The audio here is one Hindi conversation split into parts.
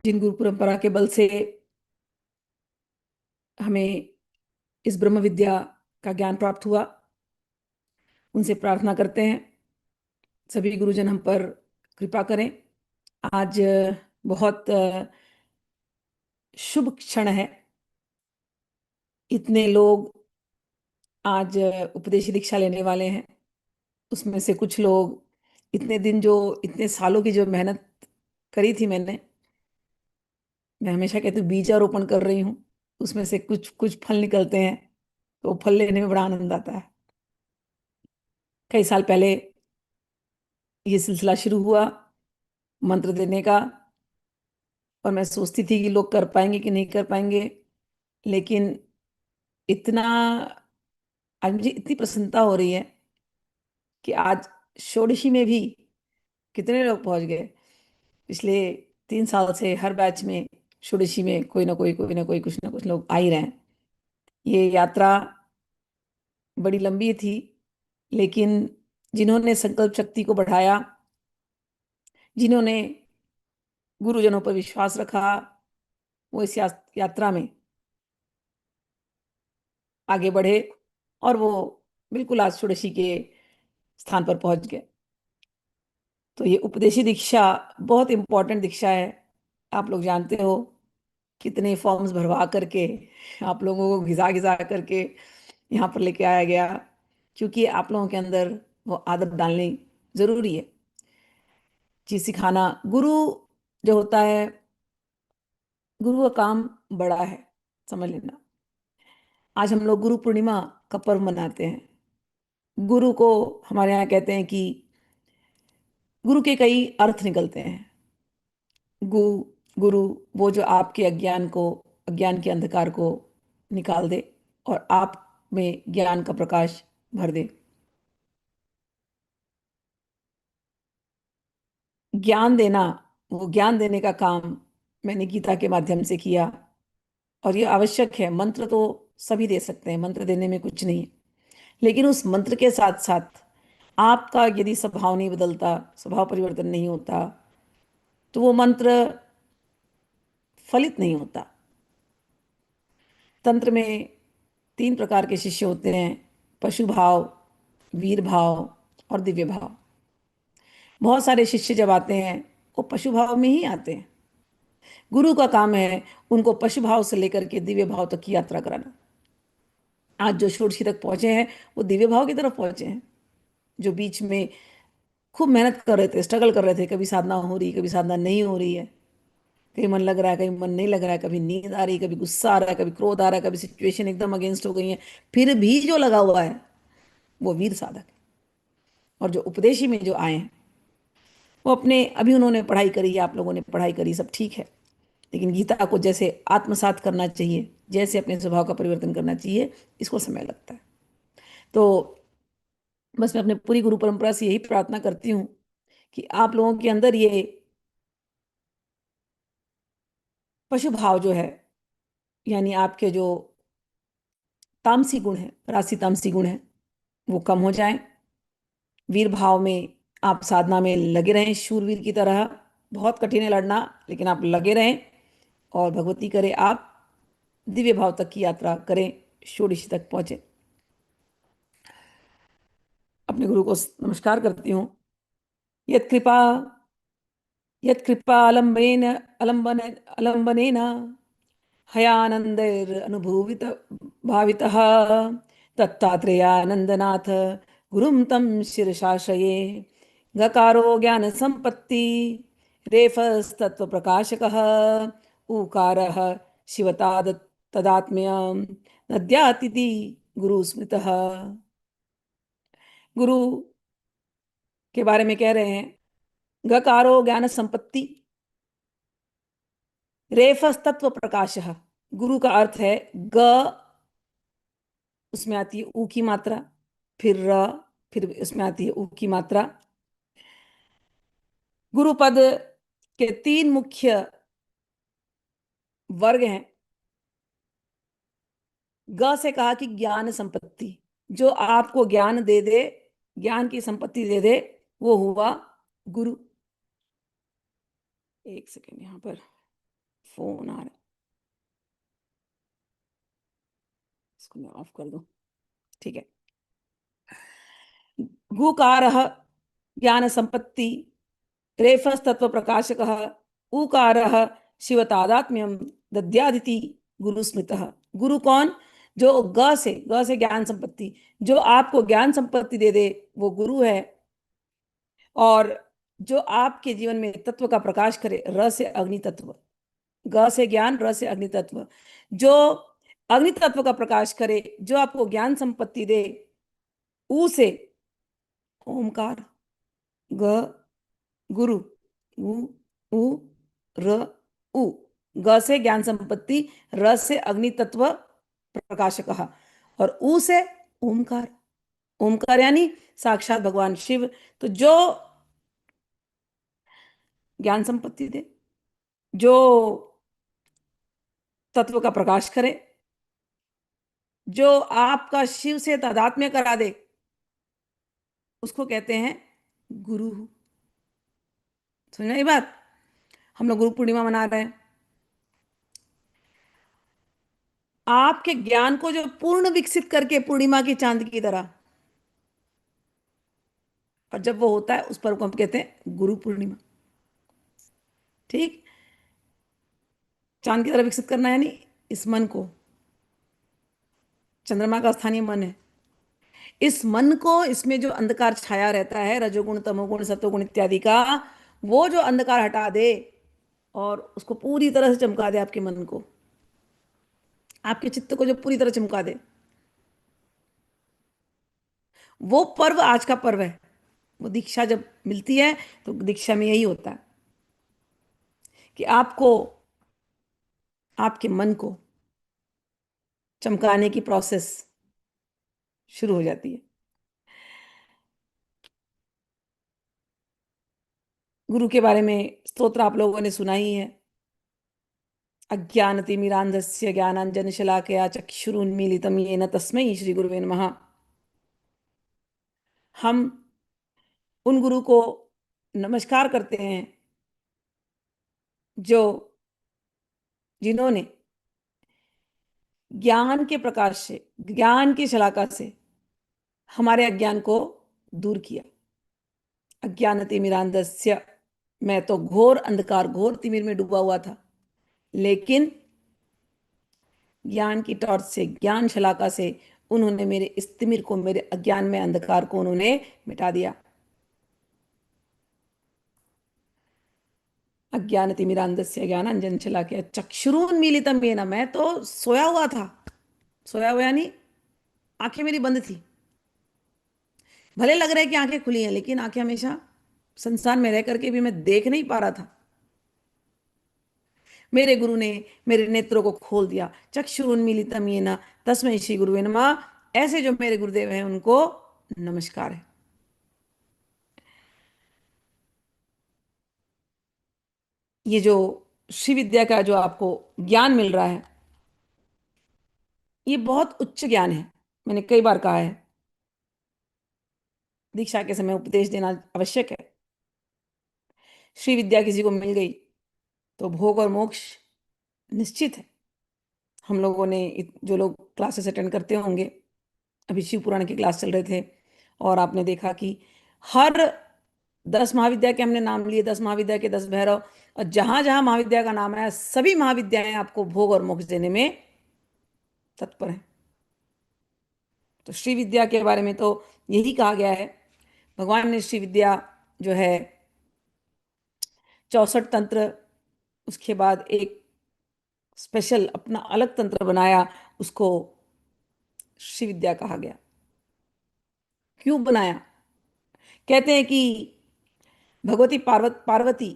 जिन गुरु परंपरा के बल से हमें इस ब्रह्म विद्या का ज्ञान प्राप्त हुआ, उनसे प्रार्थना करते हैं सभी गुरुजन हम पर कृपा करें। आज बहुत शुभ क्षण है। इतने लोग आज उपदेश दीक्षा लेने वाले हैं। उसमें से कुछ लोग इतने दिन, जो इतने सालों की जो मेहनत करी थी मैंने, मैं हमेशा कहती हूँ बीजारोपण कर रही हूँ, उसमें से कुछ कुछ फल निकलते हैं, तो फल लेने में बड़ा आनंद आता है। कई साल पहले ये सिलसिला शुरू हुआ मंत्र देने का, और मैं सोचती थी कि लोग कर पाएंगे कि नहीं कर पाएंगे, लेकिन इतना, आज मुझे इतनी प्रसन्नता हो रही है कि आज षोडशी में भी कितने लोग पहुंच गए। पिछले 3 साल से हर बैच में षोडशी में कोई ना कोई कुछ ना कुछ लोग आ ही रहे हैं। ये यात्रा बड़ी लंबी थी, लेकिन जिन्होंने संकल्प शक्ति को बढ़ाया, जिन्होंने गुरुजनों पर विश्वास रखा, वो इस यात्रा में आगे बढ़े, और वो बिल्कुल आज षोडशी के स्थान पर पहुंच गए। तो ये उपदेशी दीक्षा बहुत इंपॉर्टेंट दीक्षा है। आप लोग जानते हो कितने फॉर्म्स भरवा करके आप लोगों को घिसा घिसा करके यहाँ पर लेके आया गया, क्योंकि आप लोगों के अंदर वो आदत डालनी जरूरी है। चीज सिखाना, गुरु जो होता है, गुरु का काम बड़ा है, समझ लेना। आज हम लोग गुरु पूर्णिमा का पर्व मनाते हैं। गुरु को हमारे यहाँ कहते हैं कि गुरु के कई अर्थ निकलते हैं। गु गुरु वो जो आपके अज्ञान के अंधकार को निकाल दे और आप में ज्ञान का प्रकाश भर दे। ज्ञान देना, वो ज्ञान देने का काम मैंने गीता के माध्यम से किया, और ये आवश्यक है। मंत्र तो सभी दे सकते हैं, मंत्र देने में कुछ नहीं है, लेकिन उस मंत्र के साथ साथ आपका यदि स्वभाव नहीं बदलता, स्वभाव परिवर्तन नहीं होता, तो वो मंत्र फलित नहीं होता। तंत्र में 3 प्रकार के शिष्य होते हैं: पशु भाव, वीर भाव और दिव्य भाव। बहुत सारे शिष्य जब आते हैं, वो पशु भाव में ही आते हैं। गुरु का काम है उनको पशु भाव से लेकर के दिव्य भाव तक की यात्रा कराना। आज जो षोडशी तक पहुंचे हैं, वो दिव्य भाव की तरफ पहुंचे हैं। जो बीच में खूब मेहनत कर रहे थे, स्ट्रगल कर रहे थे, कभी साधना हो रही, कभी साधना नहीं हो रही है, कहीं मन लग रहा है, कहीं मन नहीं लग रहा है, कभी नींद आ रही, कभी गुस्सा आ रहा है, कभी क्रोध आ रहा है, कभी सिचुएशन एकदम अगेंस्ट हो गई है, फिर भी जो लगा हुआ है वो वीर साधक है। और जो उपदेशी में जो आए हैं, वो अपने, अभी उन्होंने पढ़ाई करी, आप लोगों ने पढ़ाई करी, सब ठीक है, लेकिन गीता को जैसे आत्मसात करना चाहिए, जैसे अपने स्वभाव का परिवर्तन करना चाहिए, इसको समय लगता है। तो बस मैं अपने पूरी गुरु परंपरा से यही प्रार्थना करती हूँ कि आप लोगों के अंदर ये पशु भाव जो है, यानी आपके जो तामसी गुण है, राशि तामसी गुण है, वो कम हो जाए। वीर भाव में आप साधना में लगे रहें, शूरवीर की तरह। बहुत कठिन है लड़ना, लेकिन आप लगे रहें, और भगवती करे आप दिव्य भाव तक की यात्रा करें, षोडशी तक पहुंचे। अपने गुरु को नमस्कार करती हूँ। यत्कृपा यत्कृपालम्बेन अलम्बन अलम्बनेन हयानंदैर अनुभूवित भावितः दत्तात्रेयानंदनाथ गुरुं तं शिरसाशये। गकारो ज्ञान संपत्ति, रेफस्तत्व प्रकाशकः, ऊकारः शिवताद तदात्म्य, नद्यातिथि गुरु स्मृतः। गुरु के बारे में कह रहे हैं, गकारो ज्ञान संपत्ति, रेफस्तत्व प्रकाशः। गुरु का अर्थ है ग, उसमें आती है ऊ की मात्रा, फिर र, फिर उसमें आती है ऊ की मात्रा। गुरुपद के 3 मुख्य वर्ग हैं। ग से कहा कि ज्ञान संपत्ति, जो आपको ज्ञान दे दे, ज्ञान की संपत्ति दे दे, वो हुआ गुरु। एक सेकेंड यहाँ पर, फोन आ रहा है, इसको मैं ऑफ कर दूं। ठीक है। गुकारः ज्ञान संपत्ति, रेफस्तत्व प्रकाशकः, उकारः शिवतादात्म्यम दद्यादिति गुरु स्मृतः। गुरु कौन? जो ग से ज्ञान संपत्ति, जो आपको ज्ञान संपत्ति दे दे, वो गुरु है। और जो आपके जीवन में तत्व का प्रकाश करे, र से अग्नि तत्व, ग से ज्ञान, र से अग्नि तत्व, जो अग्नि तत्व का प्रकाश करे, जो आपको ज्ञान संपत्ति दे, ऊ से ओमकार, ग गुरु, उ उ र उ, ग से ज्ञान संपत्ति, र से अग्नि तत्व प्रकाशक, और उ से ओमकार। ओमकार यानी साक्षात भगवान शिव। तो जो ज्ञान संपत्ति दे, जो तत्व का प्रकाश करे, जो आपका शिव से तादात्म्य करा दे, उसको कहते हैं गुरु। समझना ये बात? हम लोग गुरु पूर्णिमा मना रहे हैं। आपके ज्ञान को जो पूर्ण विकसित करके, पूर्णिमा की चांद की तरह, और जब वो होता है उस पर्व को हम कहते हैं गुरु पूर्णिमा। ठीक। चांद की तरह विकसित करना यानी इस मन को, चंद्रमा का स्थानीय मन है, इस मन को, इसमें जो अंधकार छाया रहता है, रजोगुण तमोगुण सत्वगुण इत्यादि का, वो जो अंधकार हटा दे और उसको पूरी तरह से चमका दे, आपके मन को, आपके चित्त को जो पूरी तरह चमका दे, वो पर्व आज का पर्व है। वो दीक्षा जब मिलती है तो दीक्षा में यही होता है कि आपको, आपके मन को चमकाने की प्रोसेस शुरू हो जाती है। गुरु के बारे में स्तोत्र आप लोगों ने सुना ही है। अज्ञानतिमिरान्धस्य ज्ञानाञ्जनशलाकया चक्षुरुन्मीलितं येन तस्मै श्री गुरुवे नमः। हम उन गुरु को नमस्कार करते हैं जो, जिन्होंने ज्ञान के प्रकाश से, ज्ञान की शलाका से हमारे अज्ञान को दूर किया। अज्ञानतिमिरान्धस्य, मैं तो घोर अंधकार, घोर तिमिर में डूबा हुआ था, लेकिन ज्ञान की टॉर्च से, ज्ञान शलाका से उन्होंने मेरे इस तिमिर को, मेरे अज्ञान में अंधकार को उन्होंने मिटा दिया। अज्ञानतिमिरान्धस्य ज्ञानांजन शलाकया चक्षुरुन्मीलितं येन, मैं तो सोया हुआ था। सोया हुआ यानी आंखें मेरी बंद थी। भले लग रहा है कि आंखें खुली हैं, लेकिन आंखें हमेशा, संसार में रह करके भी मैं देख नहीं पा रहा था। मेरे गुरु ने मेरे नेत्रों को खोल दिया। चक्षुरुन्मीलितं येन तस्मै श्री गुरुवे नमः। ऐसे जो मेरे गुरुदेव हैं उनको नमस्कार है। ये जो श्री विद्या का जो आपको ज्ञान मिल रहा है, ये बहुत उच्च ज्ञान है। मैंने कई बार कहा है, दीक्षा के समय उपदेश देना आवश्यक है। श्री विद्या किसी को मिल गई तो भोग और मोक्ष निश्चित है। हम लोगों ने जो लोग क्लासेस अटेंड करते होंगे, अभी शिव पुराण की क्लास चल रहे थे, और आपने देखा कि हर 10 महाविद्या के हमने नाम लिए, 10 महाविद्या के 10 भैरव, और जहां जहां महाविद्या का नाम आया, सभी महाविद्याएं आपको भोग और मोक्ष देने में तत्पर हैं। तो श्री विद्या के बारे में तो यही कहा गया है। भगवान ने श्री विद्या जो है 64 तंत्र, उसके बाद एक स्पेशल अपना अलग तंत्र बनाया, उसको श्री विद्या कहा गया। क्यों बनाया? कहते हैं कि भगवती पार्वती,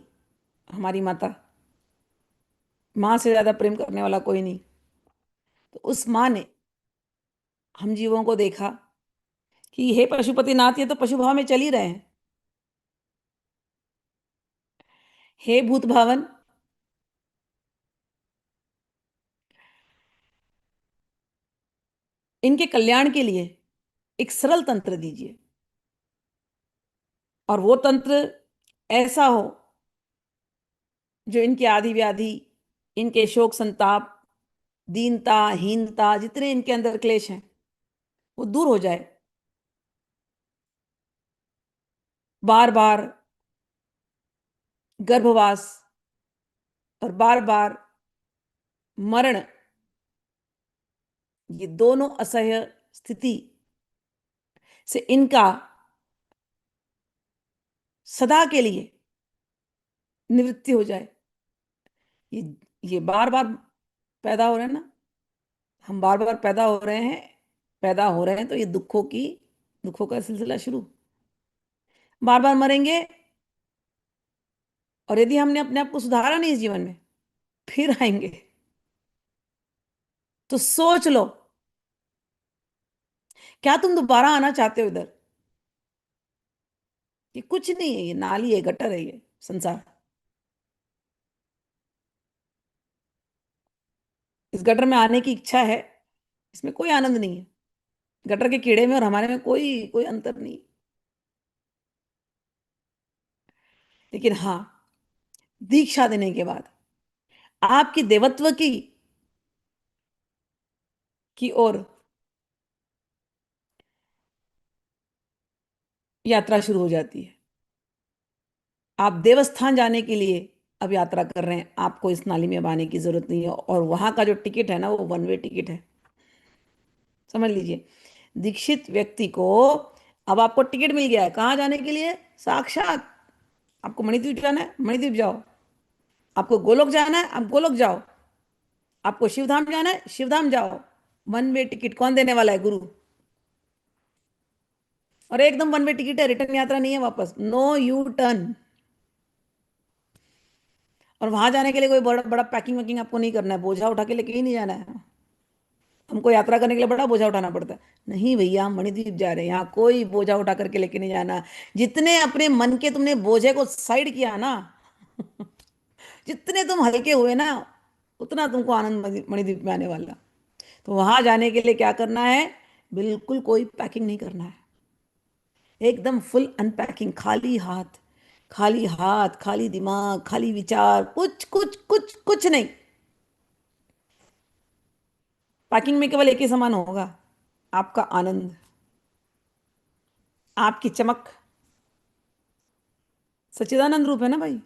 हमारी माता, माँ से ज्यादा प्रेम करने वाला कोई नहीं। तो उस माँ ने हम जीवों को देखा कि हे पशुपतिनाथ, ये तो पशु भाव में चल ही रहे हैं, हे भूत भावन, इनके कल्याण के लिए एक सरल तंत्र दीजिए, और वो तंत्र ऐसा हो जो इनकी आदि व्याधि इनके शोक संताप, दीनता, हीनता, जितने इनके अंदर क्लेश हैं वो दूर हो जाए। बार बार गर्भवास और बार बार मरण, ये दोनों असह्य स्थिति से इनका सदा के लिए निवृत्ति हो जाए। ये ये बार बार पैदा हो रहे हैं ना, हम बार बार पैदा हो रहे हैं, पैदा हो रहे हैं, तो ये दुखों का सिलसिला शुरू। बार बार मरेंगे, और यदि हमने अपने आप को सुधारा नहीं इस जीवन में, फिर आएंगे। तो सोच लो, क्या तुम दोबारा आना चाहते हो इधर? ये कुछ नहीं है, ये नाली है, गटर है ये संसार। इस गटर में आने की इच्छा है, इसमें कोई आनंद नहीं है। गटर के कीड़े में और हमारे में कोई कोई अंतर नहीं। लेकिन हाँ, दीक्षा देने के बाद आपकी देवत्व की ओर यात्रा शुरू हो जाती है। आप देवस्थान जाने के लिए अब यात्रा कर रहे हैं, आपको इस नाली में अब आने की जरूरत नहीं है। और वहां का जो टिकट है ना, वो वन वे टिकट है, समझ लीजिए। दीक्षित व्यक्ति को अब आपको टिकट मिल गया है, कहाँ जाने के लिए? साक्षात आपको मणिद्वीप जाना है, मणिद्वीप जाओ। आपको गोलोक जाना है, आप गोलोक जाओ। आपको शिवधाम जाना है, शिवधाम जाओ। वन वे टिकट कौन देने वाला है? गुरु। और एकदम वन वे टिकट है, रिटर्न यात्रा नहीं है वापस, नो यू टर्न। और वहां जाने के लिए कोई बड़ा बड़ा पैकिंग वैकिंग आपको नहीं करना है, बोझा उठा के लेके ही नहीं जाना है। हमको यात्रा करने के लिए बड़ा बोझा उठाना पड़ता है। नहीं भैया, हम मणिद्वीप जा रहे हैं, यहाँ कोई बोझा उठा करके लेके नहीं जाना। जितने अपने मन के तुमने बोझे को साइड किया ना, जितने तुम हल्के हुए ना, उतना तुमको आनंद मणिद्वीप में आने वाला। तो वहां जाने के लिए क्या करना है? बिल्कुल कोई पैकिंग नहीं करना है, एकदम फुल अनपैकिंग, खाली हाथ। खाली हाथ, खाली दिमाग, खाली विचार, कुछ कुछ कुछ कुछ नहीं। पैकिंग में केवल एक ही सामान होगा, आपका आनंद, आपकी चमक। सच्चिदानंद रूप है ना भाई।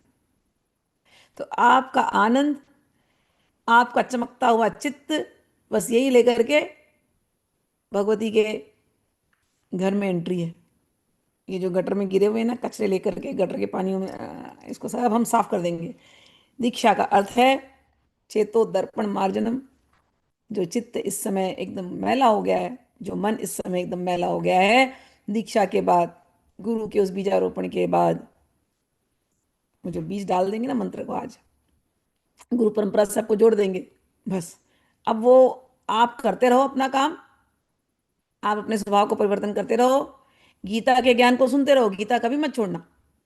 तो आपका आनंद, आपका चमकता हुआ चित्त, बस यही लेकर के भगवती के घर में एंट्री है। ये जो गटर में गिरे हुए हैं ना कचरे, लेकर के गटर के पानियों में इसको सब हम साफ कर देंगे। दीक्षा का अर्थ है चेतो दर्पण मार्जनम। जो चित्त इस समय एकदम मैला हो गया है, जो मन इस समय एकदम मैला हो गया है, दीक्षा के बाद, गुरु के उस बीजारोपण के बाद, वो जो बीज डाल देंगे ना मंत्र को आज, गुरु परंपरा से सबको जोड़ देंगे। बस अब वो, आप करते रहो अपना काम, आप अपने स्वभाव को परिवर्तन करते रहो। गीता के ज्ञान को सुनते रहो, गीता कभी मत छोड़ना।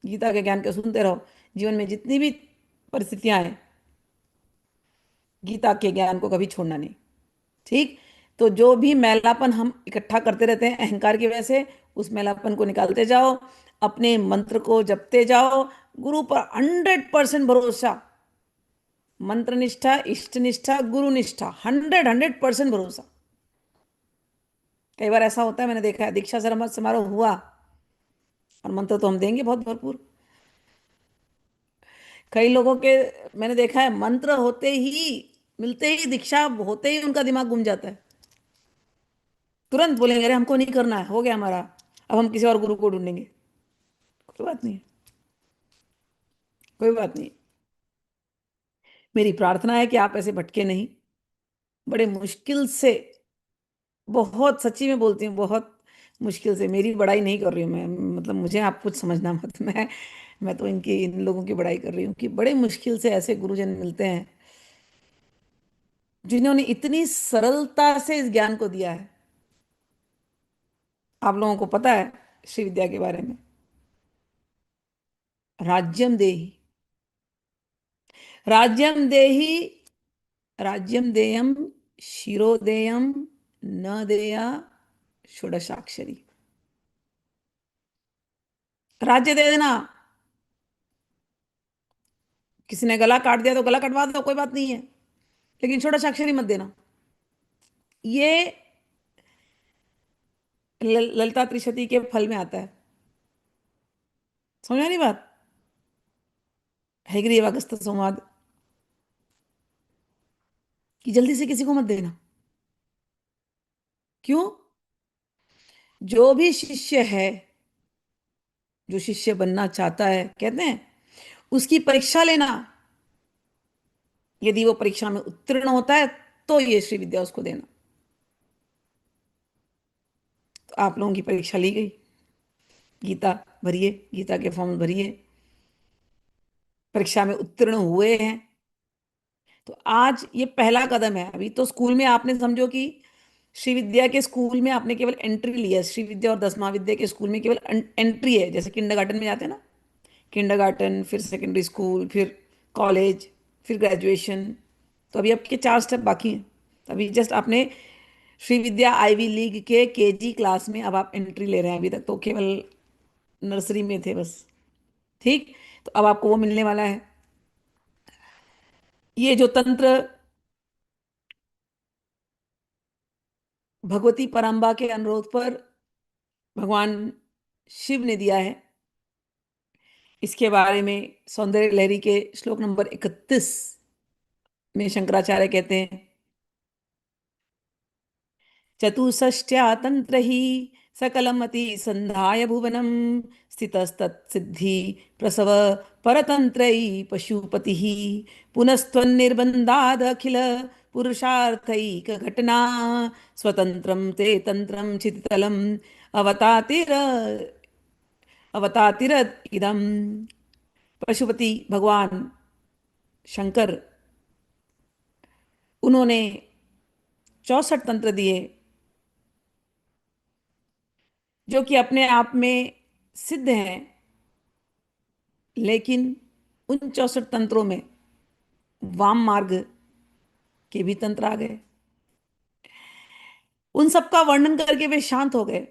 गीता के ज्ञान को सुनते रहो, जीवन में जितनी भी परिस्थितियां आए, गीता के ज्ञान को कभी छोड़ना नहीं। ठीक। तो जो भी मैलापन हम इकट्ठा करते रहते हैं अहंकार की वजह से, उस मैलापन को निकालते जाओ, अपने मंत्र को जपते जाओ, गुरु पर 100% भरोसा। मंत्र निष्ठा, इष्ट निष्ठा, गुरु निष्ठा, 100% भरोसा। कई बार ऐसा होता है, मैंने देखा है, दीक्षा समारोह हुआ और मंत्र तो हम देंगे बहुत भरपूर। कई लोगों के, मैंने देखा है, मंत्र होते ही, मिलते ही, दीक्षा होते ही उनका दिमाग घूम जाता है। तुरंत बोलेंगे अरे हमको नहीं करना है, हो गया हमारा, अब हम किसी और गुरु को ढूंढेंगे। कोई बात नहीं, कोई बात नहीं। मेरी प्रार्थना है कि आप ऐसे भटके नहीं। बड़े मुश्किल से, बहुत सच्ची में बोलती हूँ, बहुत मुश्किल से, मेरी बड़ाई नहीं कर रही हूँ मैं, मतलब मुझे आप कुछ समझना मत। मैं तो इन लोगों की बड़ाई कर रही हूँ कि बड़े मुश्किल से ऐसे गुरुजन मिलते हैं जिन्होंने इतनी सरलता से इस ज्ञान को दिया है। आप लोगों को पता है श्री विद्या के बारे में? राज्यम देहि, राज्यम देहि, राज्यम देयम, शिरो देयम, न देया षोडशाक्षरी। राज्य दे देना। किसी ने गला काट दिया तो गला कटवा दो, कोई बात नहीं है। लेकिन छोटा सा अक्षर ही मत देना। ये ललिता त्रिशती के फल में आता है। समझ में नहीं बात? हैग्रीव अगस्त्य संवाद, कि जल्दी से किसी को मत देना। क्यों? जो भी शिष्य है, जो शिष्य बनना चाहता है, कहते हैं उसकी परीक्षा लेना। यदि वो परीक्षा में उत्तीर्ण होता है तो ये श्री विद्या उसको देना। तो आप लोगों की परीक्षा ली गई। गीता भरिए, गीता के फॉर्म भरिए, परीक्षा में उत्तीर्ण हुए हैं। तो आज ये पहला कदम है। अभी तो स्कूल में आपने समझो कि श्री विद्या के स्कूल में आपने केवल एंट्री ली है। श्री विद्या और 10 महाविद्या के स्कूल में केवल एंट्री है, जैसे किंडरगार्टन में जाते हैं ना। किंडरगार्टन, फिर सेकेंडरी स्कूल, फिर कॉलेज, फिर ग्रेजुएशन। तो अभी आपके 4 स्टेप बाकी हैं। अभी जस्ट आपने श्री विद्या आईवी लीग के केजी क्लास में अब आप एंट्री ले रहे हैं। अभी तक तो केवल नर्सरी में थे बस। ठीक। तो अब आपको वो मिलने वाला है। ये जो तंत्र भगवती पराम्बा के अनुरोध पर भगवान शिव ने दिया है, इसके बारे में सौंदर्य लहरी के श्लोक नंबर 31 में शंकराचार्य कहते हैं, चतुष्षष्ट्या तंत्र ही सकलमति संधाय भुवनम स्थितस्तत्सिद्धि प्रसव परतंत्रई पशुपति पुनस्त्वन्निर्बंधाद अखिल पुरुषार्थैक घटना स्वतंत्रम ते तंत्रम चितितलम अवतातिर अवतातिर इदम। पशुपति भगवान शंकर, उन्होंने 64 तंत्र दिए, जो कि अपने आप में सिद्ध हैं। लेकिन उन 64 तंत्रों में वाम मार्ग के भी तंत्र आ गए। उन सबका वर्णन करके वे शांत हो गए।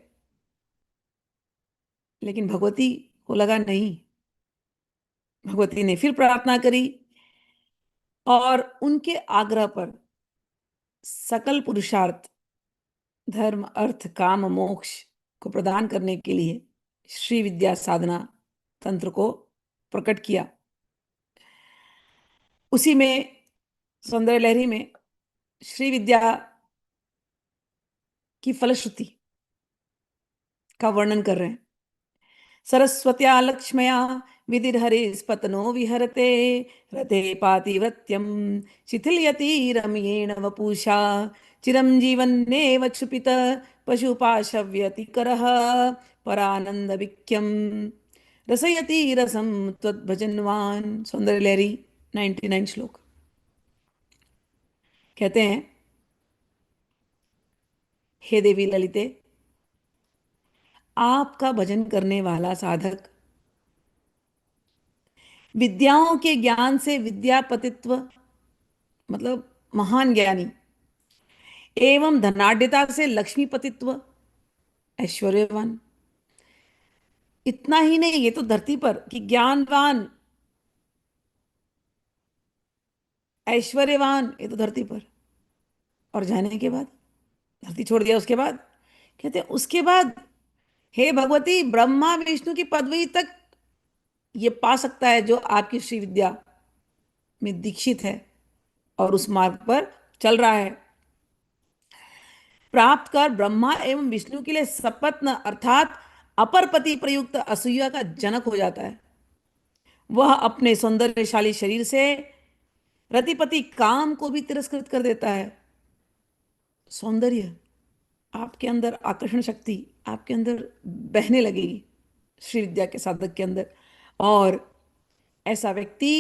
लेकिन भगवती को लगा नहीं। भगवती ने फिर प्रार्थना करी और उनके आग्रह पर सकल पुरुषार्थ, धर्म, अर्थ, काम, मोक्ष को प्रदान करने के लिए श्री विद्या साधना तंत्र को प्रकट किया। उसी में सौंदर्य लहरी में श्री विद्या की फलश्रुति का वर्णन कर रहे हैं। सरस्वत्या लक्ष्म्या विधिर्हरिस्पतनो विहरते रते पातिव्रत्यं शिथिलयति रम्येण वपुषा चिरं जीवन्नेव क्षुपित पशुपाशव्यतिकरः परानन्दविख्यं रसयति रसं त्वद्भजन्वान्। सौंदर्य लहरी 99 श्लोक कहते हैं, हे देवी ललिते, आपका भजन करने वाला साधक विद्याओं के ज्ञान से विद्यापतित्व, मतलब महान ज्ञानी, एवं धनाढ्यता से लक्ष्मीपतित्व, ऐश्वर्यवान। इतना ही नहीं, ये तो धरती पर कि ज्ञानवान, ऐश्वर्यवान, ये तो धरती पर। और जाने के बाद, धरती छोड़ दिया उसके बाद, कहते हैं उसके बाद हे भगवती, ब्रह्मा विष्णु की पदवी तक ये पा सकता है जो आपकी श्री विद्या में दीक्षित है और उस मार्ग पर चल रहा है। प्राप्त कर ब्रह्मा एवं विष्णु के लिए सपत्न अर्थात अपर पति प्रयुक्त असूया का जनक हो जाता है। वह अपने सौंदर्यशाली शरीर से रतिपति काम को भी तिरस्कृत कर देता है। सौंदर्य, आपके अंदर आकर्षण शक्ति आपके अंदर बहने लगेगी श्री विद्या के साधक के अंदर। और ऐसा व्यक्ति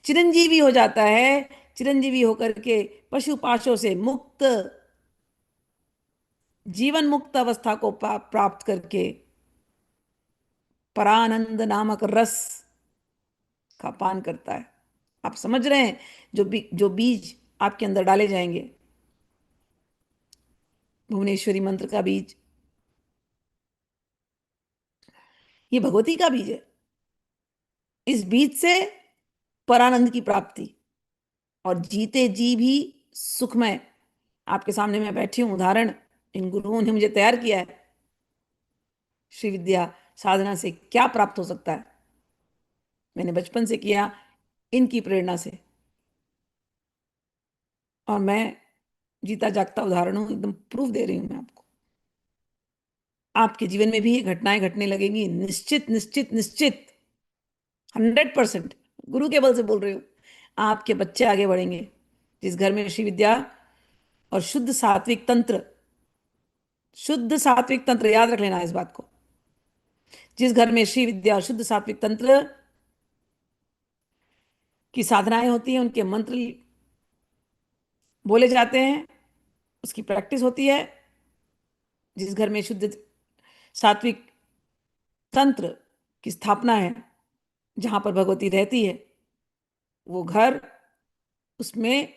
चिरंजीवी हो जाता है। चिरंजीवी होकर के पशु पाशों से मुक्त, जीवन मुक्त अवस्था को प्राप्त करके परानंद नामक रस का पान करता है। आप समझ रहे हैं? जो बीज आपके अंदर डाले जाएंगे, भुवनेश्वरी मंत्र का बीज, ये भगवती का बीज है। इस बीज से परानंद की प्राप्ति और जीते जी भी सुखमय। आपके सामने मैं बैठी हूँ, उदाहरण। इन गुरुओं ने मुझे तैयार किया है। श्री विद्या साधना से क्या प्राप्त हो सकता है, मैंने बचपन से किया, इनकी प्रेरणा से। और मैं जीता जागता उदाहरण हूं, एकदम प्रूफ दे रही हूं मैं आपको। आपके जीवन में भी ये घटनाएं घटने लगेंगी, निश्चित निश्चित निश्चित। 100%। गुरु के बल से बोल रही हूँ। आपके बच्चे आगे बढ़ेंगे। जिस घर में श्री विद्या और शुद्ध सात्विक तंत्र, शुद्ध सात्विक तंत्र, याद रख लेना इस बात को। जिस घर में श्री विद्या और शुद्ध सात्विक तंत्र की साधनाएं होती हैं, उनके मंत्र बोले जाते हैं, उसकी प्रैक्टिस होती है, जिस घर में शुद्ध सात्विक तंत्र की स्थापना है, जहां पर भगवती रहती है, वो घर, उसमें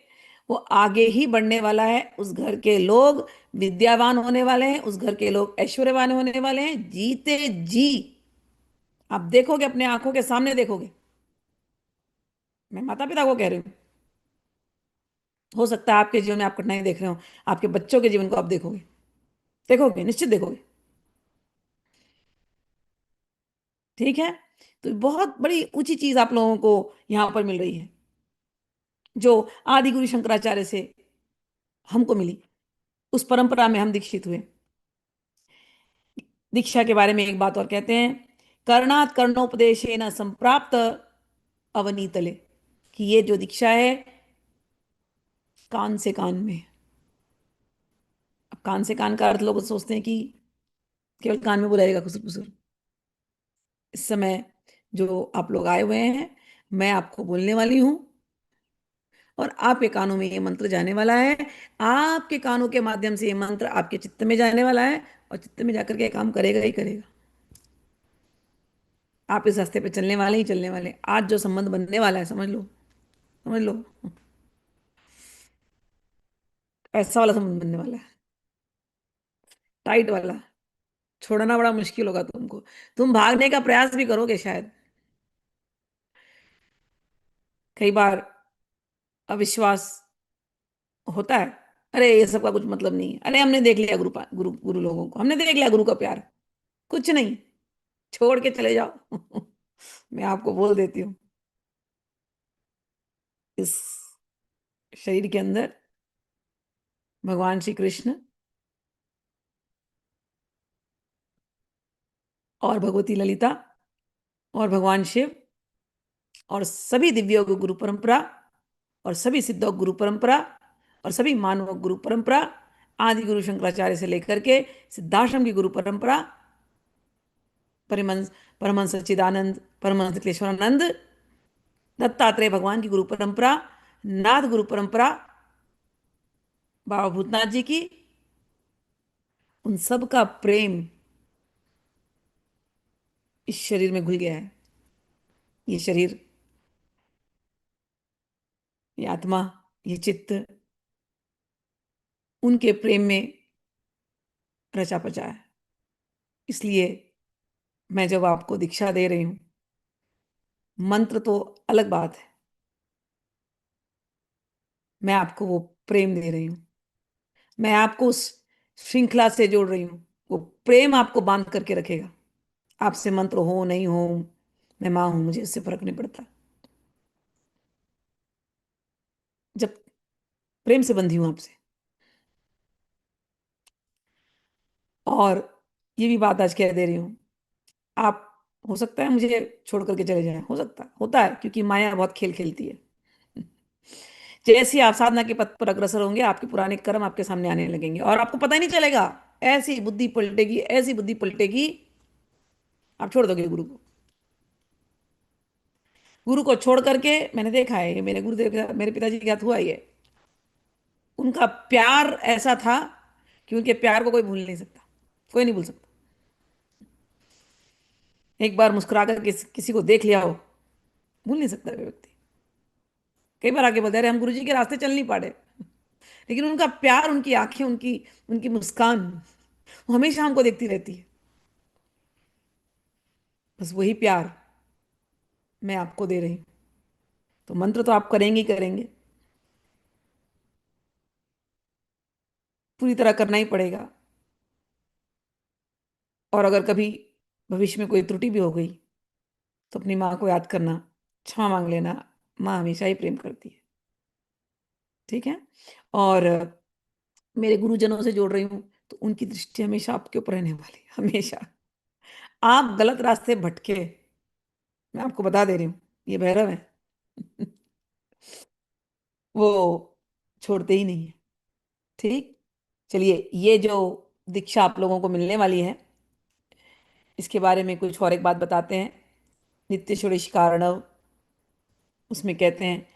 वो आगे ही बढ़ने वाला है। उस घर के लोग विद्यावान होने वाले हैं, उस घर के लोग ऐश्वर्यवान होने वाले हैं, जीते जी। आप देखोगे, अपने आंखों के सामने देखोगे। मैं माता पिता को कह रही हूँ। हो सकता है आपके जीवन में आप कठिनाई देख रहे हो, आपके बच्चों के जीवन को आप देखोगे, देखोगे, निश्चित देखोगे। ठीक है। तो बहुत बड़ी ऊंची चीज आप लोगों को यहां पर मिल रही है, जो आदि गुरु शंकराचार्य से हमको मिली। उस परंपरा में हम दीक्षित हुए। दीक्षा के बारे में एक बात और कहते हैं, कर्णात कर्णोपदेशेन संप्राप्त अवनीतले, कि ये जो दीक्षा है, कान से कान में। अब कान से कान का अर्थ लोग सोचते हैं कि केवल कान में बुलाएगा खुसर फुसर। इस समय जो आप लोग आए हुए हैं, मैं आपको बोलने वाली हूं, और आपके कानों में ये मंत्र जाने वाला है। आपके कानों के माध्यम से ये मंत्र आपके चित्त में जाने वाला है, और चित्त में जाकर के काम करेगा ही करेगा। आप इस रास्ते पे चलने वाले ही चलने वाले। आज जो संबंध बनने वाला है, समझ लो, समझ लो, ऐसा वाला संबंध बनने वाला है, टाइट वाला। छोड़ना बड़ा मुश्किल होगा तुमको। तुम भागने का प्रयास भी करोगे शायद। कई बार अविश्वास होता है, अरे ये सब का कुछ मतलब नहीं है, अरे हमने देख लिया गुरु गुरु गुरु लोगों को, हमने देख लिया गुरु का प्यार, कुछ नहीं, छोड़ के चले जाओ। मैं आपको बोल देती हूँ, इस शरीर के अंदर भगवान श्री कृष्ण और भगवती ललिता और भगवान शिव और सभी दिव्यों की गुरु परंपरा और सभी सिद्धों की गुरु परंपरा और सभी मानवों की गुरु परंपरा, आदि गुरु शंकराचार्य से लेकर के सिद्धाश्रम की गुरु परंपरा, परमहंस परमहंस सच्चिदानंद, परमहंस क्लेश्वरानंद, दत्तात्रेय भगवान की गुरु परंपरा, नाथ गुरु परंपरा, बाबा भूतनाथ जी की, उन सब का प्रेम इस शरीर में घुल गया है। ये शरीर, ये आत्मा, ये चित्त उनके प्रेम में रचा पचा है। इसलिए मैं जब आपको दीक्षा दे रही हूं, मंत्र तो अलग बात है, मैं आपको वो प्रेम दे रही हूँ। मैं आपको उस श्रृंखला से जोड़ रही हूँ। वो प्रेम आपको बांध करके रखेगा। आपसे मंत्र हो नहीं हो, मैं मां हूं, मुझे इससे फर्क नहीं पड़ता, जब प्रेम से बंधी हूं आपसे। और ये भी बात आज कह दे रही हूँ, आप, हो सकता है मुझे छोड़ करके चले जाएं, हो सकता है, होता है, क्योंकि माया बहुत खेल खेलती है। जैसे ही आप साधना के पथ पर अग्रसर होंगे, आपके पुराने कर्म आपके सामने आने लगेंगे और आपको पता ही नहीं चलेगा। ऐसी बुद्धि पलटेगी, ऐसी बुद्धि पलटेगी, आप छोड़ दोगे गुरु को। गुरु को छोड़ करके, मैंने देखा है, ये मेरे गुरुदेव के मेरे पिताजी के साथ हुआ ही है। उनका प्यार ऐसा था कि उनके प्यार को कोई भूल नहीं सकता, कोई नहीं भूल सकता। एक बार मुस्कुरा कर किसी को देख लिया हो, भूल नहीं सकता कोई व्यक्ति। कई बार आगे बोलते हैं, अरे हम गुरु जी के रास्ते चल नहीं पाए, लेकिन उनका प्यार, उनकी आंखें, उनकी उनकी मुस्कान, वो हमेशा हमको देखती रहती है। बस वही प्यार मैं आपको दे रही हूँ। तो मंत्र तो आप करेंगे ही करेंगे, पूरी तरह करना ही पड़ेगा। और अगर कभी भविष्य में कोई त्रुटि भी हो गई तो अपनी माँ को याद करना, क्षमा मांग लेना। माँ हमेशा ही प्रेम करती है। ठीक है। और मेरे गुरुजनों से जोड़ रही हूँ तो उनकी दृष्टि हमेशा आपके ऊपर रहने वाली है, हमेशा। आप गलत रास्ते भटके, मैं आपको बता दे रही हूँ, ये भैरव है। वो छोड़ते ही नहीं है। ठीक। चलिए, ये जो दीक्षा आप लोगों को मिलने वाली है, इसके बारे में कुछ और एक बात बताते हैं। नित्य षोडश कारणव, उसमें कहते हैं,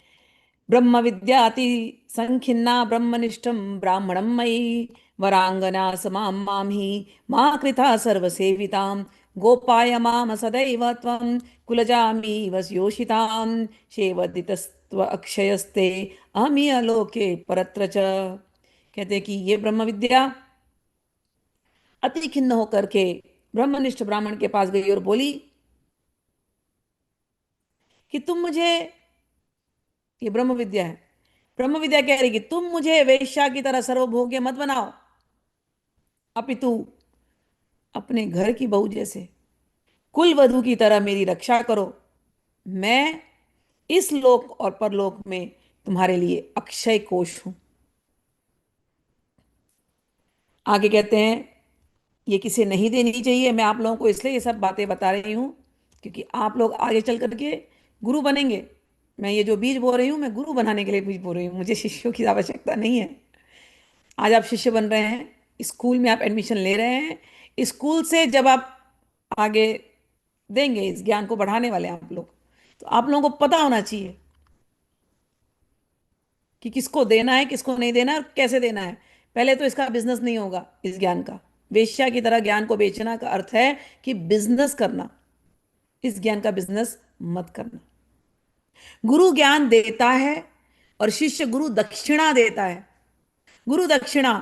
ब्रह्म विद्याति संखिन्ना ब्रह्मनिष्ठम ब्राह्मणम मयि वरांगना समां मां ही मां कृता सर्वसेवितां गोपाय माम सदैव त्वं कुलजामि वस्योषितां शेवदितस्त्व अक्षयस्ते अमी अलोके परत्र च। कहते हैं कि ये ब्रह्म विद्या अति खिन्न होकर के ब्रह्मनिष्ठ ब्राह्मण के पास गई और बोली कि तुम मुझे, ये ब्रह्म विद्या है, ब्रह्म विद्या कह रही कि तुम मुझे वेश्या की तरह सर्वभोग्य मत बनाओ, अपितु अपने घर की बहू जैसे कुल वधू की तरह मेरी रक्षा करो। मैं इस लोक और परलोक में तुम्हारे लिए अक्षय कोश हूं। आगे कहते हैं, ये किसे नहीं देनी चाहिए। मैं आप लोगों को इसलिए ये सब बातें बता रही हूँ क्योंकि आप लोग आगे चल करके गुरु बनेंगे। मैं ये जो बीज बो रही हूँ, मैं गुरु बनाने के लिए बीज बो रही हूँ, मुझे शिष्यों की आवश्यकता नहीं है। आज आप शिष्य बन रहे हैं, स्कूल में आप एडमिशन ले रहे हैं, स्कूल से जब आप आगे देंगे, इस ज्ञान को बढ़ाने वाले हैं आप लोग, तो आप लोगों को पता होना चाहिए कि किसको देना है, किसको नहीं देना है और कैसे देना है। पहले तो इसका बिजनेस नहीं होगा, इस ज्ञान का। वेश्या की तरह ज्ञान को बेचना का अर्थ है कि बिजनेस करना। इस ज्ञान का बिजनेस मत करना। गुरु ज्ञान देता है और शिष्य गुरु दक्षिणा देता है। गुरु दक्षिणा,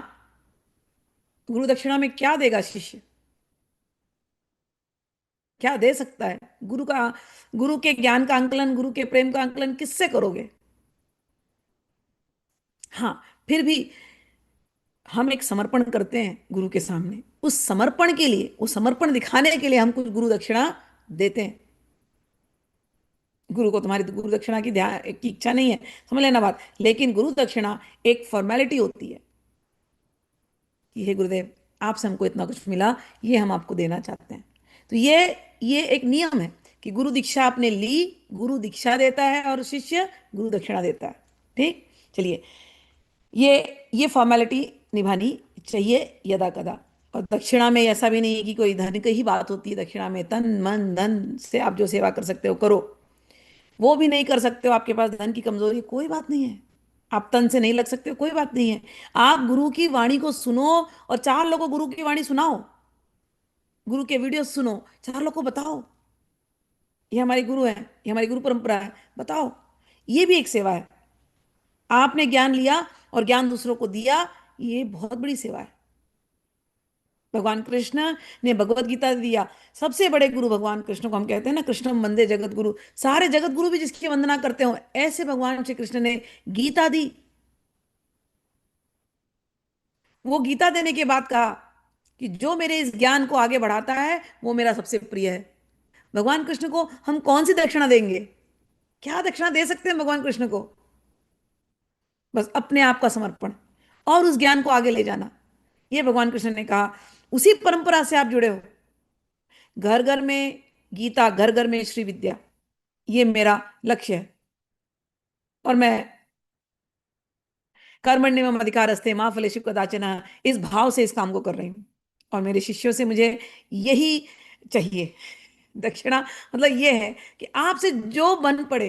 गुरु दक्षिणा में क्या देगा शिष्य, क्या दे सकता है? गुरु का, गुरु के ज्ञान का आंकलन, गुरु के प्रेम का आंकलन किससे करोगे? हाँ, फिर भी हम एक समर्पण करते हैं गुरु के सामने, उस समर्पण के लिए, उस समर्पण दिखाने के लिए हम कुछ गुरु दक्षिणा देते हैं। गुरु को तुम्हारी गुरु दक्षिणा की ध्यान की इच्छा नहीं है, समझ लेना बात, लेकिन गुरु दक्षिणा एक फॉर्मेलिटी होती है कि हे गुरुदेव, आपसे हमको इतना कुछ मिला, ये हम आपको देना चाहते हैं। तो ये एक नियम है कि गुरु दीक्षा आपने ली, गुरु दीक्षा देता है और शिष्य गुरु दक्षिणा देता है। ठीक। चलिए, ये फॉर्मेलिटी निभानी चाहिए यदा कदा। और दक्षिणा में ऐसा भी नहीं है कि कोई धन की ही बात होती है। दक्षिणा में तन मन धन से आप जो सेवा कर सकते हो करो। वो भी नहीं कर सकते हो, आपके पास धन की कमजोरी है, कोई बात नहीं है। आप तन से नहीं लग सकते हो, कोई बात नहीं है। आप गुरु की वाणी को सुनो और चार लोगों को गुरु की वाणी सुनाओ। गुरु के वीडियो सुनो, चार लोग को बताओ ये हमारे गुरु है, ये हमारी गुरु परंपरा है, बताओ। ये भी एक सेवा है। आपने ज्ञान लिया और ज्ञान दूसरों को दिया, ये बहुत बड़ी सेवा है। भगवान कृष्ण ने भगवत गीता दिया। सबसे बड़े गुरु भगवान कृष्ण को हम कहते हैं ना, कृष्णम वंदे जगत गुरु। सारे जगत गुरु भी जिसकी वंदना करते हो, ऐसे भगवान श्री कृष्ण ने गीता दी। वो गीता देने के बाद कहा कि जो मेरे इस ज्ञान को आगे बढ़ाता है वो मेरा सबसे प्रिय है। भगवान कृष्ण को हम कौन सी दक्षिणा देंगे? क्या दक्षिणा दे सकते हैं भगवान कृष्ण को? बस अपने आप का समर्पण और उस ज्ञान को आगे ले जाना। ये भगवान कृष्ण ने कहा। उसी परंपरा से आप जुड़े हो। घर घर में गीता, घर घर में श्री विद्या, ये मेरा लक्ष्य है। और मैं कर्मण्येव अधिकारस्ते माँ फलेषु कदाचन, इस भाव से इस काम को कर रही हूँ। और मेरे शिष्यों से मुझे यही चाहिए। दक्षिणा मतलब ये है कि आपसे जो बन पड़े,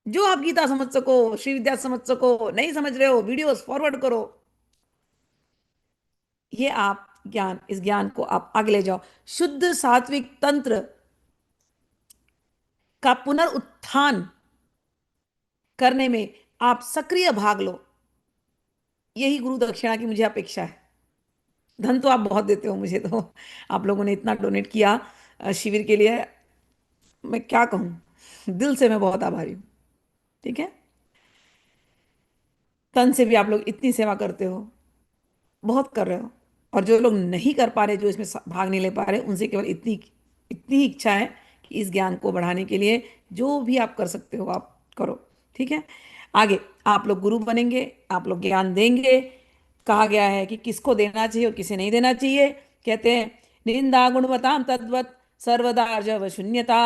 जो आप गीता समझ सको, श्री विद्या समझ सको, नहीं समझ रहे हो वीडियोस फॉरवर्ड करो। ये आप ज्ञान, इस ज्ञान को आप आगे ले जाओ। शुद्ध सात्विक तंत्र का पुनरुत्थान करने में आप सक्रिय भाग लो। यही गुरु दक्षिणा की मुझे अपेक्षा है। धन तो आप बहुत देते हो मुझे, तो आप लोगों ने इतना डोनेट किया शिविर के लिए, मैं क्या कहूँ, दिल से मैं बहुत आभारी हूँ। ठीक है। तन से भी आप लोग इतनी सेवा करते हो, बहुत कर रहे हो। और जो लोग नहीं कर पा रहे, जो इसमें भाग नहीं ले पा रहे, उनसे केवल इतनी इतनी ही इच्छा है कि इस ज्ञान को बढ़ाने के लिए जो भी आप कर सकते हो आप करो। ठीक है। आगे, आप लोग गुरु बनेंगे, आप लोग ज्ञान देंगे। कहा गया है कि किसको देना चाहिए और किसे नहीं देना चाहिए। कहते हैं, निंदा गुणवताम तद्वत सर्वदा जव शून्यता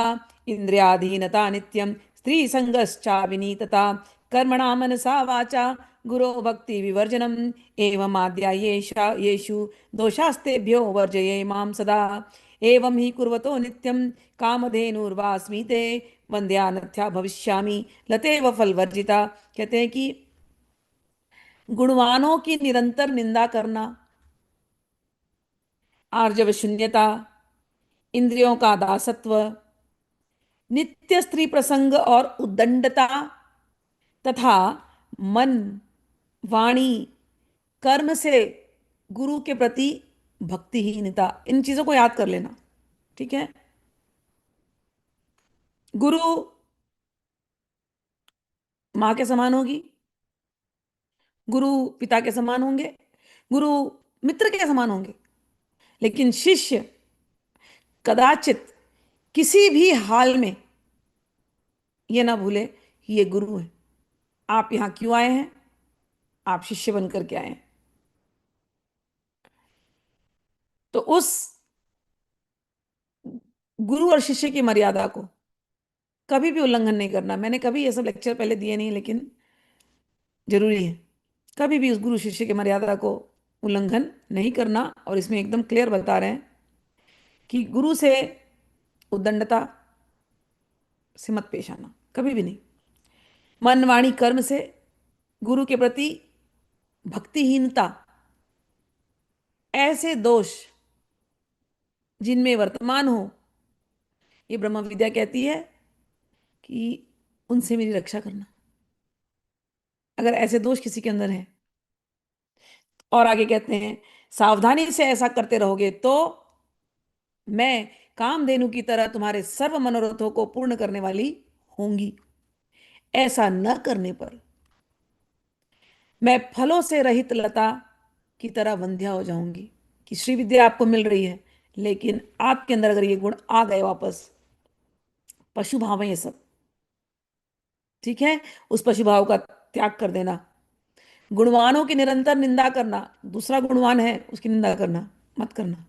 इंद्रियाधीनता नित्यम स्त्री संगश्चा विनीतता कर्मणा मनसा वाचा गुरो भक्ति विवर्जनम एवं आद्या येषु दोषास्तेभ्यो वर्जये माम सदा एवं ही कुर्वतो नित्यम कामधेनुर्वास्मीते वंद्यानथ्या भविष्यामि लतेव फल वर्जिता। कहते हैं कि गुणवानों की निरंतर निंदा करना, आर्जव शून्यता, इंद्रियों का दासत्व, नित्य स्त्री प्रसंग और उद्दंडता, तथा मन, वाणी, कर्म से गुरु के प्रति भक्तिहीनता, इन चीजों को याद कर लेना। ठीक है। गुरु माँ के समान होगी, गुरु पिता के समान होंगे, गुरु मित्र के समान होंगे, लेकिन शिष्य कदाचित किसी भी हाल में ये ना भूले कि ये गुरु है। आप यहाँ क्यों आए हैं? आप शिष्य बनकर के आए हैं। तो उस गुरु और शिष्य की मर्यादा को कभी भी उल्लंघन नहीं करना। मैंने कभी ये सब लेक्चर पहले दिए नहीं, लेकिन जरूरी है। कभी भी उस गुरु शिष्य की मर्यादा को उल्लंघन नहीं करना। और इसमें एकदम क्लियर बता रहे हैं कि गुरु से उद्दंडता से मत पेश आना, कभी भी नहीं। मन वाणी कर्म से गुरु के प्रति भक्तिहीनता, ऐसे दोष जिनमें वर्तमान हो, ये ब्रह्म विद्या कहती है कि उनसे मेरी रक्षा करना, अगर ऐसे दोष किसी के अंदर हैं। और आगे कहते हैं, सावधानी से ऐसा करते रहोगे तो मैं कामधेनु की तरह तुम्हारे सर्व मनोरथों को पूर्ण करने वाली होंगी। ऐसा न करने पर मैं फलों से रहित लता की तरह वंध्या हो जाऊंगी। कि श्री विद्या आपको मिल रही है, लेकिन आपके अंदर अगर ये गुण आ गए वापस, पशु भाव है ये सब। ठीक है। उस पशु भाव का त्याग कर देना। गुणवानों की निरंतर निंदा करना, दूसरा गुणवान है उसकी निंदा करना मत करना।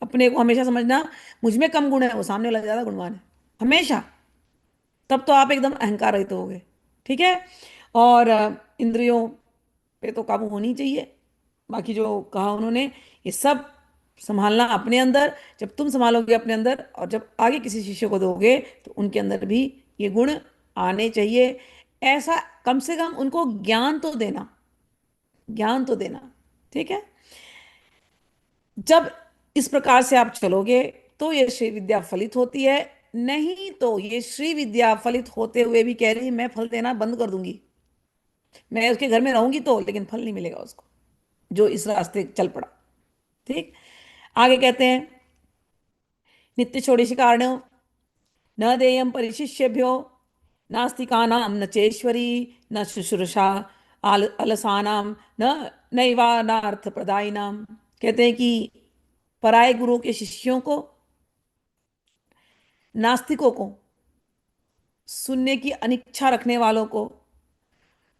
अपने को हमेशा समझना मुझ में कम गुण है, वो सामने वाला ज्यादा गुणवान है, हमेशा। तब तो आप एकदम अहंकार रहित हो गए। ठीक है। और इंद्रियों पे तो काबू होनी चाहिए। बाकी जो कहा उन्होंने, ये सब संभालना अपने अंदर। जब तुम संभालोगे अपने अंदर, और जब आगे किसी शिष्य को दोगे, तो उनके अंदर भी ये गुण आने चाहिए। ऐसा कम से कम उनको ज्ञान तो देना, ज्ञान तो देना। ठीक है। जब इस प्रकार से आप चलोगे तो ये श्री विद्या फलित होती है। नहीं तो ये श्री विद्या फलित होते हुए भी कह रही है मैं फल देना बंद कर दूंगी, मैं उसके घर में रहूंगी तो, लेकिन फल नहीं मिलेगा उसको, जो इस रास्ते चल पड़ा। ठीक। आगे कहते हैं, नित्य षोडशी कारणो न देयम परिशिष्यभ्यो नास्तिकानां न चेश्वरी न शुश्रूषा अलसानां न नैवानार्थ प्रदायिनाम। कहते हैं कि पराये गुरुओं के शिष्यों को, नास्तिकों को, सुनने की अनिच्छा रखने वालों को,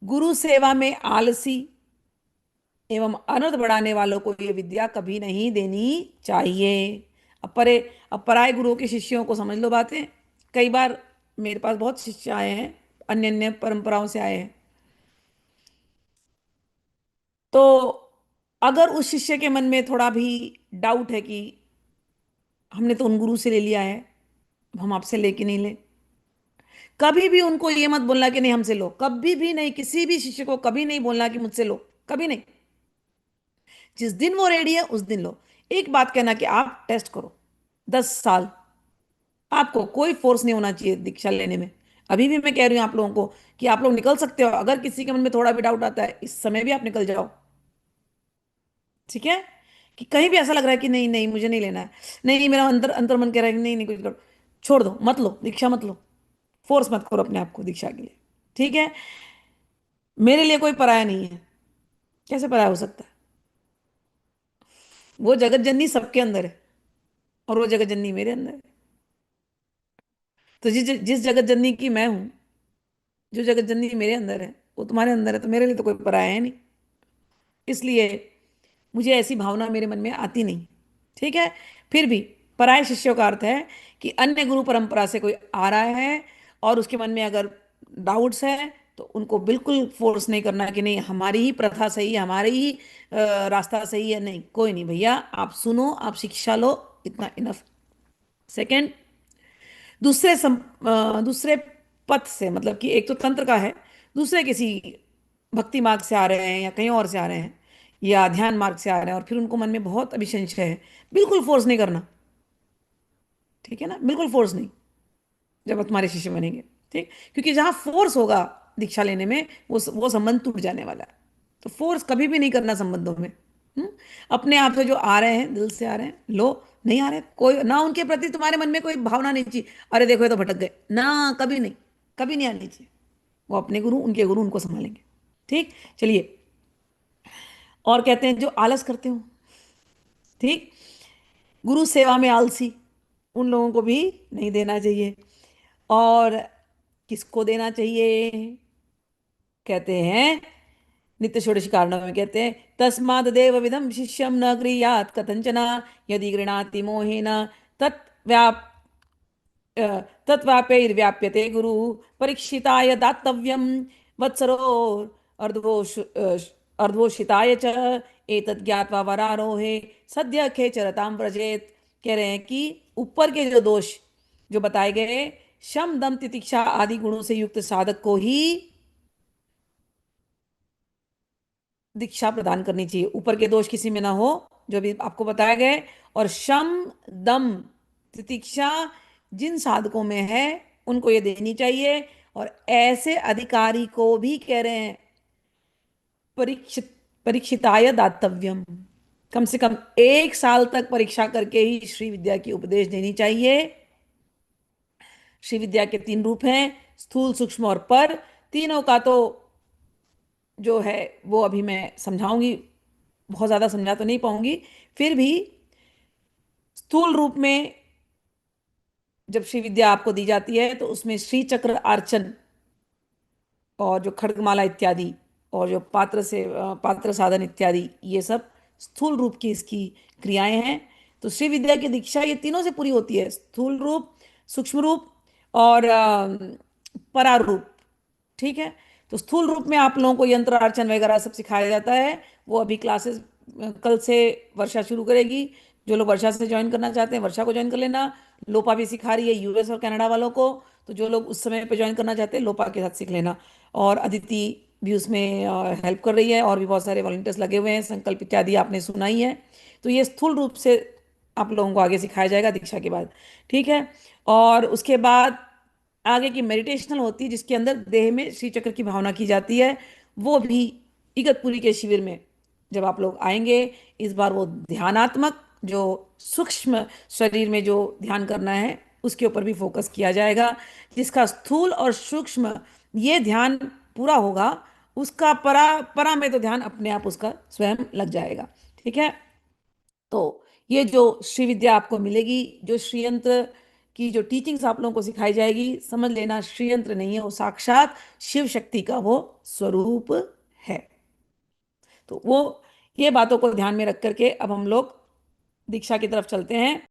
गुरु सेवा में आलसी एवं अनर्थ बढ़ाने वालों को ये विद्या कभी नहीं देनी चाहिए। अब परे अब पराये गुरुओं के शिष्यों को समझ लो बातें। कई बार मेरे पास बहुत शिष्य आए हैं, अन्य अन्य परंपराओं से आए हैं। तो अगर उस शिष्य के मन में थोड़ा भी डाउट है कि हमने तो उन गुरु से ले लिया है, अब हम आपसे लेके नहीं ले, कभी भी उनको ये मत बोलना कि नहीं हमसे लो। कभी भी नहीं, किसी भी शिष्य को कभी नहीं बोलना कि मुझसे लो, कभी नहीं। जिस दिन वो रेडी है उस दिन लो। एक बात कहना कि आप टेस्ट करो 10 साल, आपको कोई फोर्स नहीं होना चाहिए दीक्षा लेने में। अभी भी मैं कह रही हूं आप लोगों को कि आप लोग निकल सकते हो। अगर किसी के मन में थोड़ा भी डाउट आता है, इस समय भी आप निकल जाओ। ठीक है। कि कहीं भी ऐसा लग रहा है कि नहीं नहीं मुझे नहीं लेना है, नहीं मेरा अंदर अंतर मन कह रहा है कि नहीं नहीं कुछ करो, छोड़ दो, मत लो दीक्षा, मत लो। फोर्स मत करो अपने आप को दीक्षा के लिए। ठीक है। मेरे लिए कोई पराया नहीं है। कैसे पराया हो सकता है? वो जगत जननी सबके अंदर है, और वो जगत जननी मेरे अंदर है। तो जिस जिस जगत जननी की मैं हूं, जो जगत जननी मेरे अंदर है वो तुम्हारे अंदर है, तो मेरे लिए तो कोई पराया है नहीं। इसलिए मुझे ऐसी भावना मेरे मन में आती नहीं। ठीक है। फिर भी पराय शिष्यों का अर्थ है कि अन्य गुरु परंपरा से कोई आ रहा है और उसके मन में अगर डाउट्स है, तो उनको बिल्कुल फोर्स नहीं करना कि नहीं हमारी ही प्रथा सही है, हमारी ही रास्ता सही है। नहीं, कोई नहीं भैया, आप सुनो, आप शिक्षा लो, इतना इनफ। सेकंड, दूसरे पथ से, मतलब कि एक तो तंत्र का है, दूसरे किसी भक्ति मार्ग से आ रहे हैं या कहीं और से आ रहे हैं या ध्यान मार्ग से आ रहे हैं और फिर उनको मन में बहुत अभिसंशय है, बिल्कुल फोर्स नहीं करना। ठीक है ना, बिल्कुल फोर्स नहीं, जब वो तुम्हारे शिष्य बनेंगे। ठीक, क्योंकि जहां फोर्स होगा दीक्षा लेने में, वो संबंध टूट जाने वाला है। तो फोर्स कभी भी नहीं करना संबंधों में। हम्म? अपने आप से जो आ रहे हैं, दिल से आ रहे हैं, लो। नहीं आ रहे, कोई ना, उनके प्रति तुम्हारे मन में कोई भावना नहीं चाहिए, अरे देखो ये तो भटक गए ना, कभी नहीं, कभी नहीं आनी चाहिए। वो अपने गुरु, उनके गुरु उनको संभालेंगे। ठीक। चलिए, और कहते हैं जो आलस करते हो, ठीक, गुरु सेवा में आलसी, उन लोगों को भी नहीं देना चाहिए। और किसको देना चाहिए? कहते हैं नित्य षोडश कारणों में, कहते हैं तस्माद देव विदम शिष्यम न गृह्यात कथंचना यदि गृणाति मोहेन तत् तत्व्याप्यैर्व्याप्यते गुरु परीक्षिताय दातव्यम वत्सरो अर्धवोष अर्धवोषिताय च एतत् ज्ञात्वा वरारोहे सद्य खेचरताम व्रजेत। कह रहे हैं कि ऊपर के जो दोष जो बताए गए, शम दम तितिक्षा आदि गुणों से युक्त साधक को ही दीक्षा प्रदान करनी चाहिए। ऊपर के दोष किसी में ना हो, जो भी आपको बताया गए। और शम दम तितिक्षा जिन साधकों में है, उनको ये देनी चाहिए। और ऐसे अधिकारी को भी कह रहे हैं परीक्षित परीक्षिताय दातव्यम, कम से कम 1 साल तक परीक्षा करके ही श्री विद्या की उपदेश देनी चाहिए। श्री विद्या के 3 रूप हैं, स्थूल, सूक्ष्म और पर। तीनों का तो जो है वो अभी मैं समझाऊंगी, बहुत ज्यादा समझा तो नहीं पाऊंगी। फिर भी स्थूल रूप में जब श्री विद्या आपको दी जाती है, तो उसमें श्री चक्र अर्चन और जो खड्गमाला इत्यादि और जो पात्र साधन इत्यादि, ये सब स्थूल रूप की इसकी क्रियाएं हैं। तो श्री विद्या की दीक्षा ये तीनों से पूरी होती है, स्थूल रूप, सूक्ष्म रूप और परारूप। ठीक है। तो स्थूल रूप में आप लोगों को यंत्र अर्चन वगैरह सब सिखाया जाता है। वो अभी क्लासेस कल से वर्षा शुरू करेगी। जो लोग वर्षा से ज्वाइन करना चाहते हैं, वर्षा को ज्वाइन कर लेना। लोपा भी सिखा रही है यूएस और कनाडा वालों को, तो जो लोग उस समय पे ज्वाइन करना चाहते हैं, लोपा के साथ सीख लेना। और अदिति भी उसमें हेल्प कर रही है, और भी बहुत सारे वॉलंटियर्स लगे हुए हैं, संकल्प इत्यादि आपने सुना ही है। तो ये स्थूल रूप से आप लोगों को आगे सिखाया जाएगा दीक्षा के बाद। ठीक है। और उसके बाद आगे की मेडिटेशनल होती है, जिसके अंदर देह में श्री चक्र की भावना की जाती है। वो भी इगतपुरी के शिविर में जब आप लोग आएंगे, इस बार वो ध्यानात्मक जो सूक्ष्म शरीर में जो ध्यान करना है, उसके ऊपर भी फोकस किया जाएगा। जिसका स्थूल और सूक्ष्म ये ध्यान पूरा होगा, उसका परा परा में तो ध्यान अपने आप उसका स्वयं लग जाएगा। ठीक है। तो ये जो श्री विद्या आपको मिलेगी, जो श्री यंत्र की जो टीचिंग्स आप लोगों को सिखाई जाएगी, समझ लेना श्री यंत्र नहीं है, वो साक्षात शिव शक्ति का वो स्वरूप है। तो वो ये बातों को ध्यान में रख करके अब हम लोग दीक्षा की तरफ चलते हैं।